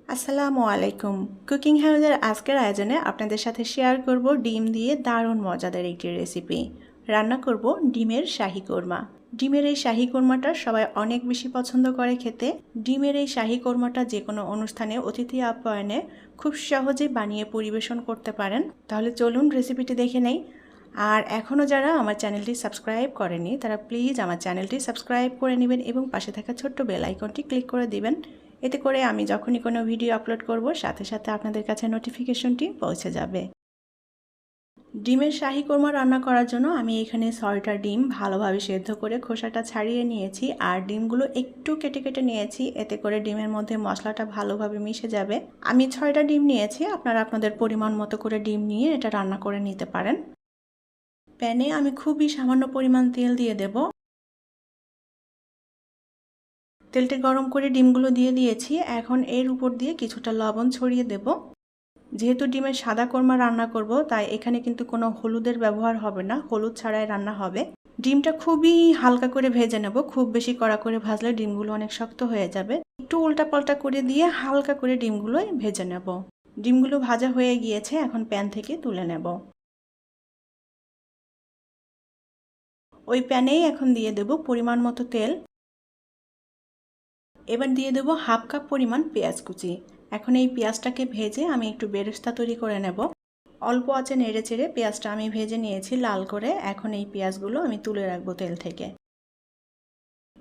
আসসালামু আলাইকুম। কুকিং হাউজের আজকের আয়োজনে আপনাদের সাথে শেয়ার করব ডিম দিয়ে দারুণ মজাদার একটি রেসিপি। রান্না করব ডিমের শাহি কোরমা। ডিমের এই শাহি কোরমাটা সবাই অনেক বেশি পছন্দ করে খেতে। ডিমের এই শাহি কোরমাটা যে কোনো অনুষ্ঠানে অতিথি আপ্যায়নে খুব সহজেই বানিয়ে পরিবেশন করতে পারেন। তাহলে চলুন রেসিপিটি দেখে নেই। আর এখনও যারা আমার চ্যানেলটি সাবস্ক্রাইব করেনি তারা প্লিজ আমার চ্যানেলটি সাবস্ক্রাইব করে নেবেন এবং পাশে থাকা ছোট্ট বেল আইকনটি ক্লিক করে দিবেন। এতে করে আমি যখনই কোনো ভিডিও আপলোড করব সাথে সাথে আপনাদের কাছে নোটিফিকেশনটি পৌঁছে যাবে। ডিমের শাহি কোরমা রান্না করার জন্য আমি এখানে 6টা ডিম ভালোভাবে সেদ্ধ করে খোসাটা ছাড়িয়ে নিয়েছি আর ডিমগুলো একটু কেটে কেটে নিয়েছি, এতে করে ডিমের মধ্যে মশলাটা ভালোভাবে মিশে যাবে। আমি 6টা ডিম নিয়েছি, আপনারা আপনাদের পরিমাণ মতো করে ডিম নিয়ে এটা রান্না করে নিতে পারেন। প্যানে আমি খুবই সামান্য পরিমাণ তেল দিয়ে দেব। তেলটা গরম করে ডিমগুলো দিয়ে দিয়েছি। এখন এর উপর দিয়ে কিছুটা লবণ ছড়িয়ে দেব। যেহেতু ডিমের সাদা কোরমা রান্না করব তাই এখানে কিন্তু কোনো হলুদের ব্যবহার হবে না, হলুদ ছাড়াই রান্না হবে। ডিমটা খুবই হালকা করে ভেজে নেব, খুব বেশি কড়া করে ভাজলে ডিমগুলো অনেক শক্ত হয়ে যাবে। একটু উল্টাপাল্টা করে দিয়ে হালকা করে ডিমগুলো ভেজে নেব। ডিমগুলো ভাজা হয়ে গিয়েছে, এখন প্যান থেকে তুলে নেব। ওই প্যানেই এখন দিয়ে দেব পরিমাণ মতো তেল। এবার দিয়ে দেবো হাফ কাপ পরিমাণ পেঁয়াজ কুচি। এখন এই পেঁয়াজটাকে ভেজে আমি একটু বেরেস্তা তৈরি করে নেব। অল্প আঁচে নেড়ে চেড়ে পেঁয়াজটা আমি ভেজে নিয়েছি লাল করে। এখন এই পেঁয়াজগুলো আমি তুলে রাখবো তেল থেকে।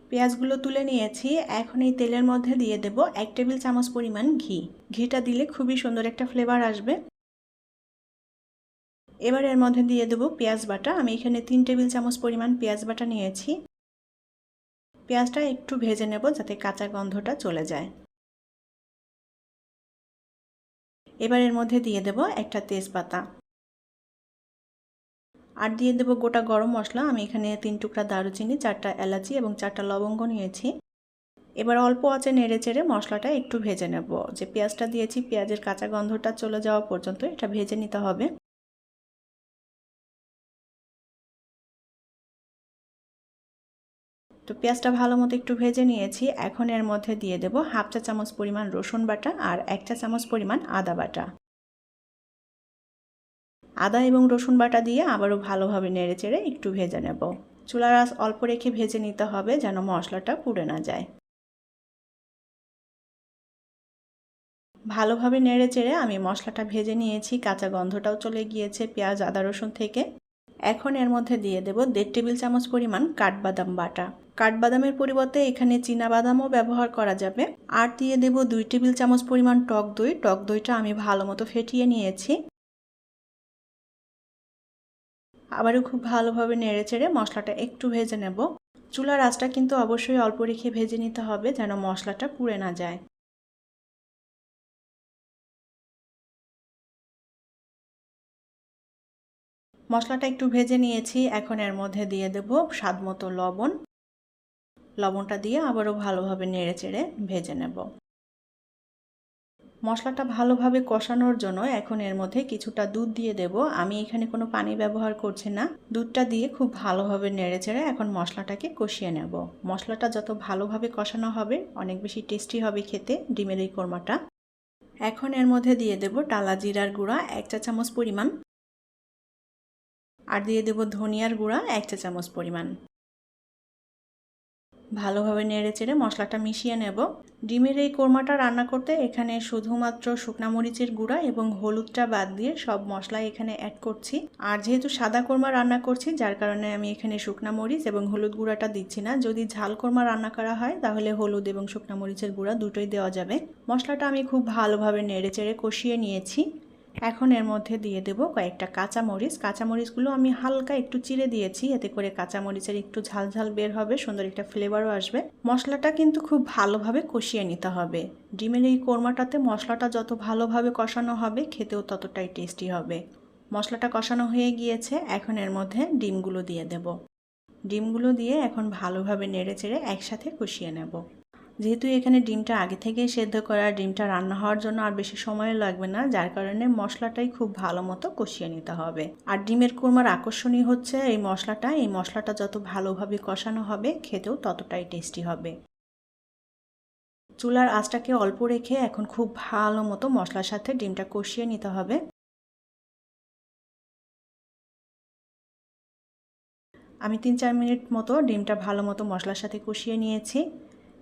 পেঁয়াজগুলো তুলে নিয়েছি। এখন এই তেলের মধ্যে দিয়ে দেব 1 টেবিল চামচ পরিমাণ ঘি। ঘিটা দিলে খুবই সুন্দর একটা ফ্লেভার আসবে। এবার এর মধ্যে দিয়ে দেব পেঁয়াজ বাটা। আমি এখানে 3 টেবিল চামচ পরিমাণ পেঁয়াজ বাটা নিয়েছি। পেঁয়াজটা একটু ভেজে নেব যাতে কাঁচা গন্ধটা চলে যায়। এবার এর মধ্যে দিয়ে দেব একটা তেজপাতা আর দিয়ে দেব গোটা গরম মশলা। আমি এখানে 3 টুকরা দারুচিনি, 4টা এলাচি এবং 4টা লবঙ্গ নিয়েছি। এবার অল্প আঁচে নেড়ে চেড়ে মশলাটা একটু ভেজে নেব। যে পেঁয়াজটা দিয়েছি পেঁয়াজের কাঁচা গন্ধটা চলে যাওয়া পর্যন্ত এটা ভেজে নিতে হবে। তো পেঁয়াজটা ভালো মতো একটু ভেজে নিয়েছি। এখন এর মধ্যে দিয়ে দেব হাফ চা চামচ পরিমাণ রসুন বাটা আর 1 চা চামচ পরিমাণ আদা বাটা। আদা এবং রসুন বাটা দিয়ে আবারও ভালোভাবে নেড়ে চেড়ে একটু ভেজে নেব। চুলার আঁচ অল্প রেখে ভেজে নিতে হবে যেন মশলাটা পুড়ে না যায়। ভালোভাবে নেড়ে চেড়ে আমি মশলাটা ভেজে নিয়েছি, কাঁচা গন্ধটাও চলে গিয়েছে পেঁয়াজ আদা রসুন থেকে। এখন এর মধ্যে দিয়ে দেব 1.5 টেবিল চামচ পরিমাণ কাঠবাদাম বাটা। কাঠবাদামের পরিবর্তে এখানে চীনাবাদামও ব্যবহার করা যাবে। আর দিয়ে দেব 2 টেবিল চামচ পরিমাণ টক দই। টক দইটা আমি ভালো মতো ফেটিয়ে নিয়েছি। আবারও খুব ভালোভাবে নেড়ে চেড়ে মশলাটা একটু ভেজে নেব। চুলার আঁচটা কিন্তু অবশ্যই অল্প রেখে ভেজে নিতে হবে যেন মশলাটা পুড়ে না যায়। মশলাটা একটু ভেজে নিয়েছি। এখন এর মধ্যে দিয়ে দেব স্বাদমতো লবণ। লবণটা দিয়ে আবারও ভালোভাবে নেড়েচেড়ে ভেজে নেব। মশলাটা ভালোভাবে কষানোর জন্য এখন এর মধ্যে কিছুটা দুধ দিয়ে দেব। আমি এখানে কোনো পানি ব্যবহার করছি না। দুধটা দিয়ে খুব ভালোভাবে নেড়েচেড়ে এখন মশলাটাকে কষিয়ে নেব। মশলাটা যত ভালোভাবে কষানো হবে অনেক বেশি টেস্টি হবে খেতে ডিমের এই কোরমাটা। এখন এর মধ্যে দিয়ে দেব টালা জিরার গুঁড়া 1 চা চামচ পরিমাণ আর দিয়ে দেব ধনিয়ার গুঁড়া 1 চা চামচ পরিমাণ। ভালোভাবে নেড়েচেড়ে মশলাটা মিশিয়ে নেব। ডিমের এই কোরমাটা রান্না করতে এখানে শুধুমাত্র শুকনা মরিচের গুঁড়া এবং হলুদটা বাদ দিয়ে সব মশলা এখানে অ্যাড করছি। আর যেহেতু সাদা কোরমা রান্না করছি যার কারণে আমি এখানে শুকনা মরিচ এবং হলুদ গুঁড়াটা দিচ্ছি না। যদি ঝাল কোরমা রান্না করা হয় তাহলে হলুদ এবং শুকনা মরিচের গুঁড়া দুটোই দেওয়া যাবে। মশলাটা আমি খুব ভালোভাবে নেড়েচেড়ে কষিয়ে নিয়েছি। এখন এর মধ্যে দিয়ে দেব কয়েকটা কাঁচামরিচ। কাঁচামরিচগুলো আমি হালকা একটু চিড়ে দিয়েছি, এতে করে কাঁচামরিচের একটু ঝাল ঝাল বের হবে, সুন্দর একটা ফ্লেভারও আসবে। মশলাটা কিন্তু খুব ভালোভাবে কষিয়ে নিতে হবে। ডিমের এই কোরমাটাতে মশলাটা যত ভালোভাবে কষানো হবে খেতেও ততটাই টেস্টি হবে। মশলাটা কষানো হয়ে গিয়েছে, এখন এর মধ্যে ডিমগুলো দিয়ে দেব। ডিমগুলো দিয়ে এখন ভালোভাবে নেড়েচেড়ে একসাথে কষিয়ে নেব। যেহেতু এখানে ডিমটা আগে থেকে সেদ্ধ করা, ডিমটা রান্না হওয়ার জন্য আর বেশি সময় লাগবে না, যার কারণে মশলাটাই খুব ভালো মতো কষিয়ে নিতে হবে। আর ডিমের কোরমার আকর্ষণীয় হচ্ছে এই মশলাটা যত ভালোভাবে কষানো হবে খেতেও ততটাই টেস্টি হবে। চুলার আঁচটাকে অল্প রেখে এখন খুব ভালো মতো মশলার সাথে ডিমটা কষিয়ে নিতে হবে। আমি 3-4 মিনিট মতো ডিমটা ভালো মতো মশলার সাথে কষিয়ে নিয়েছি।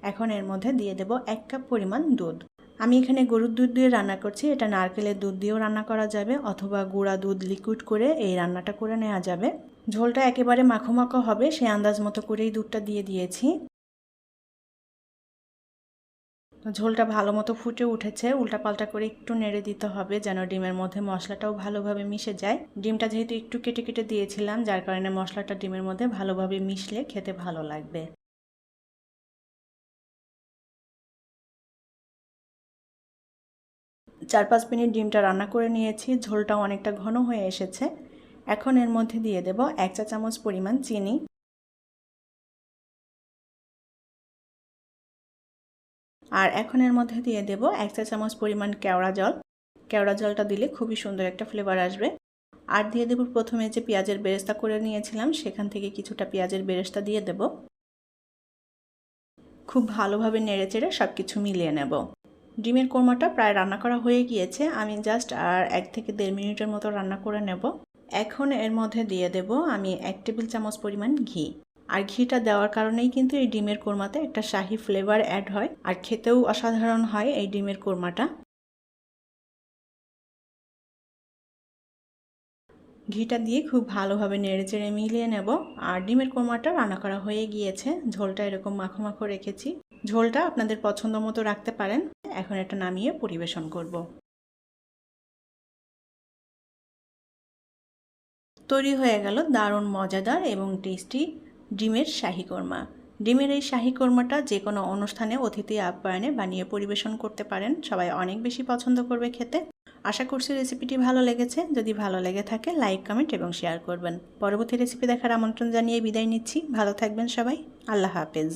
এখন এর মধ্যে দিয়ে দেব 1 কাপ পরিমাণ দুধ। আমি এখানে গরুর দুধ দিয়ে রান্না করছি। এটা নারকেলের দুধ দিয়েও রান্না করা যাবে অথবা গুঁড়া দুধ লিকুইড করে এই রান্নাটা করে নেওয়া যাবে। ঝোলটা একেবারে মাখো মাখো হবে সেই আন্দাজ মতো করেই দুধটা দিয়ে দিয়েছি। ঝোলটা ভালো মতো ফুটে উঠেছে। উল্টাপাল্টা করে একটু নেড়ে দিতে হবে যেন ডিমের মধ্যে মশলাটাও ভালোভাবে মিশে যায়। ডিমটা যেহেতু একটু কেটে কেটে দিয়েছিলাম যার কারণে মশলাটা ডিমের মধ্যে ভালোভাবে মিশলে খেতে ভালো লাগবে। 4-5 মিনিট ডিমটা রান্না করে নিয়েছি। ঝোলটা অনেকটা ঘন হয়ে এসেছে। এখন এর মধ্যে দিয়ে দেব 1 চা চামচ পরিমাণ চিনি। আর এখন এর মধ্যে দিয়ে দেব 1 চা চামচ পরিমাণ কেওড়া জল। কেওড়া জলটা দিলে খুবই সুন্দর একটা ফ্লেভার আসবে। আর দিয়ে দেব প্রথমে যে পেঁয়াজের বেরেস্তা করে নিয়েছিলাম সেখান থেকে কিছুটা পেঁয়াজের বেরেস্তা দিয়ে দেব। খুব ভালোভাবে নেড়েচেড়ে সব কিছু মিলিয়ে নেব। ডিমের কোরমাটা প্রায় রান্না করা হয়ে গিয়েছে। আমি জাস্ট আর 1 থেকে 1.5 মিনিটের মতো রান্না করে নেব। এখন এর মধ্যে দিয়ে দেব আমি 1 টেবিল চামচ পরিমাণ ঘি। আর ঘিটা দেওয়ার কারণেই কিন্তু এই ডিমের কোরমাতে একটা শাহি ফ্লেভার অ্যাড হয় আর খেতেও অসাধারণ হয় এই ডিমের কোরমাটা। ঘিটা দিয়ে খুব ভালোভাবে নেড়েচেড়ে মিলিয়ে নেব। আর ডিমের কোরমাটা রান্না করা হয়ে গিয়েছে। ঝোলটা এরকম মাখো মাখো রেখেছি। ঝোলটা আপনাদের পছন্দ মতো রাখতে পারেন। এখন এটা নামিয়ে পরিবেশন করব। তৈরি হয়ে গেল দারুণ মজাদার এবং টেস্টি ডিমের শাহি কোরমা। ডিমের এই শাহি কোরমাটা যে কোনো অনুষ্ঠানে অতিথি আপ্যায়নে বানিয়ে পরিবেশন করতে পারেন। সবাই অনেক বেশি পছন্দ করবে খেতে। আশা করছি রেসিপিটি ভালো লেগেছে। যদি ভালো লেগে থাকে লাইক, কমেন্ট এবং শেয়ার করবেন। পরবর্তী রেসিপি দেখার আমন্ত্রণ জানিয়ে বিদায় নিচ্ছি। ভালো থাকবেন সবাই। আল্লাহ হাফেজ।